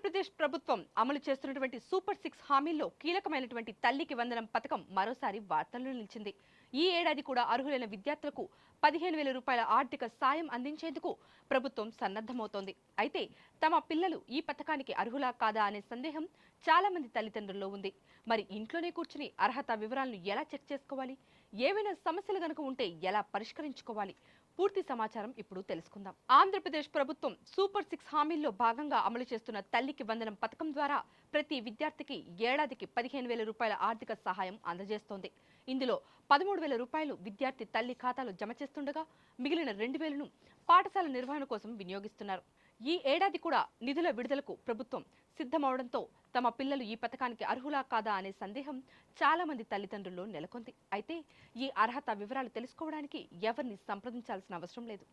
ఆంధ్రప్రదేశ్ ప్రభుత్వం అమలు చేస్తున్నటువంటి సూపర్ 6 హామీల్లో కీలకమైనటువంటి తల్లికి వందనం పథకం మరోసారి వార్తల్లో నిలిచింది. ఈ ఏడాది కూడా అర్హులైన విద్యార్థులకు 15,000 రూపాయల ఆర్థిక సాయం అందించేందుకు ప్రభుత్వం సన్నద్ధమవుతోంది. అయితే తమ పిల్లలు ఈ పథకానికి అర్హులా కాదా అనే సందేహం చాలా మంది తల్లిదండ్రుల్లో ఉంది. మరి ఇంట్లోనే కూర్చుని అర్హత వివరాలను ఎలా చెక్ చేసుకోవాలి? ఏవైనా సమస్యలు గనుక ఉంటే ఎలా పరిష్కరించుకోవాలి? పూర్తి సమాచారం ఇప్పుడు తెలుసుకుందాం. ఆంధ్రప్రదేశ్ ప్రభుత్వం సూపర్ 6 హామీల్లో భాగంగా అమలు చేస్తున్న తల్లికి వందనం పథకం ద్వారా ప్రతి విద్యార్థికి ఏడాదికి 15,000 రూపాయల ఆర్థిక సహాయం అందజేస్తోంది. ఇందులో 13,000 రూపాయలు విద్యార్థి తల్లి ఖాతాలో జమ చేస్తుండగా మిగిలిన 2,000ను పాఠశాల నిర్వహణ కోసం వినియోగిస్తున్నారు. ఈ ఏడాది కూడా నిధుల విడుదలకు ప్రభుత్వం సిద్ధమవడంతో తమ పిల్లలు ఈ పథకానికి అర్హులా కాదా అనే సందేహం చాలా మంది తల్లిదండ్రుల్లో నెలకొంది. అయితే ఈ అర్హత వివరాలు తెలుసుకోవడానికి ఎవరిని సంప్రదించాల్సిన అవసరం లేదు.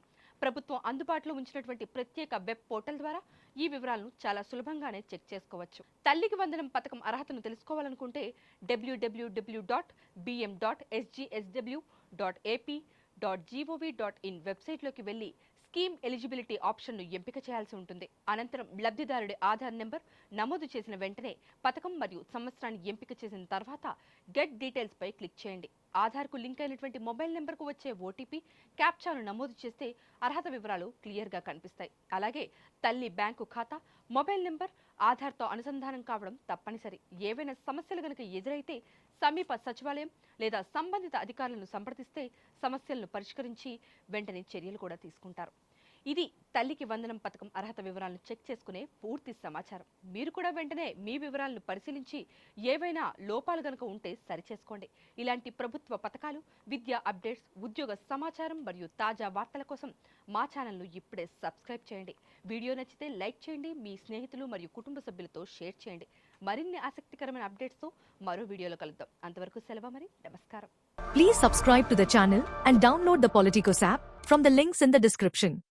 ప్రభుత్వం అందుబాటులో ఉంచినటువంటి ప్రత్యేక వెబ్ పోర్టల్ ద్వారా ఈ వివరాలను చాలా సులభంగానే చెక్ చేసుకోవచ్చు. తల్లికి వందనం పథకం అర్హతను తెలుసుకోవాలనుకుంటే www.bm.sgsw.ap.gov.in వెబ్సైట్లోకి వెళ్లి స్కీమ్ ఎలిజిబిలిటీ ఆప్షన్ను ఎంపిక చేయాల్సి ఉంటుంది. అనంతరం లబ్ధిదారుడి ఆధార్ నెంబర్ నమోదు చేసిన వెంటనే పథకం మరియు సంవత్సరాన్ని ఎంపిక చేసిన తర్వాత గెట్ డీటెయిల్స్ పై క్లిక్ చేయండి. ఆధార్కు లింక్ అయినటువంటి మొబైల్ నెంబర్కు వచ్చే ఓటీపీ క్యాప్చాను నమోదు చేస్తే అర్హత వివరాలు క్లియర్గా కనిపిస్తాయి. అలాగే తల్లి బ్యాంకు ఖాతా, మొబైల్ నెంబర్ ఆధార్తో అనుసంధానం కావడం తప్పనిసరి. ఏవైనా సమస్యలు గనుక ఎదురైతే సమీప సచివాలయం లేదా సంబంధిత అధికారులను సంప్రదిస్తే సమస్యలను పరిష్కరించి వెంటనే చర్యలు కూడా తీసుకుంటారు. ఇది తల్లికి వందనం పథకం అర్హత వివరాలను చెక్ చేసుకునే పూర్తి సమాచారం. మీరు కూడా వెంటనే మీ వివరాలను పరిశీలించి ఏవైనా లోపాలు గనుక ఉంటే సరిచేసుకోండి. ఇలాంటి ప్రభుత్వ పథకాలు, విద్యా అప్డేట్స్, ఉద్యోగ సమాచారం మరియు తాజా వార్తల కోసం మా ఛానల్ను ఇప్పుడే సబ్స్క్రైబ్ చేయండి. వీడియో నచ్చితే లైక్ చేయండి, మీ స్నేహితులు మరియు కుటుంబ సభ్యులతో షేర్ చేయండి. మరిన్ని ఆసక్తికరమైన అప్డేట్స్తో మరో వీడియోలో కలుద్దాం. అంతవరకు సెలవు మరి, నమస్కారం. Please subscribe to the channel and download the Politicos app from the links in the description.